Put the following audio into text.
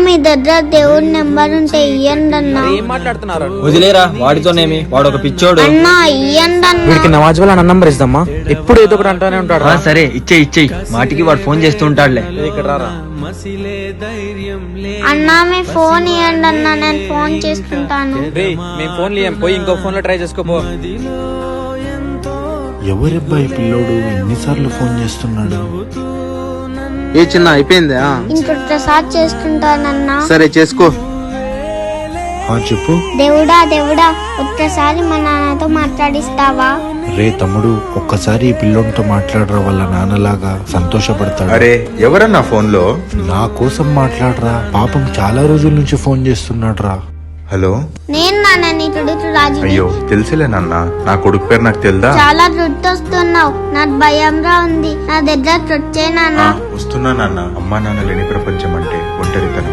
మీ దగ్గర దేవుడి నెంబర్ ఉంటే ఇయ్యండి అన్నా. ఏం మాట్లాడుతున్నారు? వదిలేరా వాడితోనేమి, వాడు ఒక పిచ్చోడు. అన్నా ఇయ్యండి అన్నా. వీడికి నవాజ్ వాళ్ళ నంబర్ ఇద్దామా? ఎప్పుడు ఏదో ఒకటి అంటానే ఉంటాడు. సరే ఇచ్చేయి మాటికి వాడు ఫోన్ చేస్తూ ఉంటాడులే. ఇక్కడ రారా. అన్నా మీ ఫోన్ ఇయ్యండి అన్నా, నేను ఫోన్ చేసుకుంటాను. మేము ఫోన్ లేం, పోయి ఇంకో ఫోన్ లో ట్రై చేసుకోపో. ఎవరబ్బాయి పిల్లోడు ఎన్నిసార్లు ఫోన్ చేస్తున్నాడు? ఏ చిన్న అయిపోయిందా? ఇంకొకసారి చేసుకుంటానన్నా. సరే చేసుకో. చెప్పు. దేవుడా ఒక్కసారి మా నాన్నతో మాట్లాడిస్తావా? రే తమ్ముడు, ఒక్కసారి ఈ పిల్లోనితో మాట్లాడరా, వాళ్ళ నాన్నలాగా సంతోషపడతాడు. అరే ఎవరన్నా ఫోన్ లో? నా కోసం మాట్లాడరా, పాపం చాలా రోజుల నుంచి ఫోన్ చేస్తున్నాడు రా. హలో, నేను నాన్న నీ కొడుకు రాజు. అయ్యో తెలుసులే నాన్న, నా కొడుకు పేరు నాకు తెలుదా? చాలా గుర్తొస్తున్నావు, నాకు భయంగా ఉంది. నా దగ్గర వచ్చే నాన్న. వస్తున్నా నాన్న. అమ్మా నాన్న లేని ప్రపంచం అంటే ఒంటరితనం.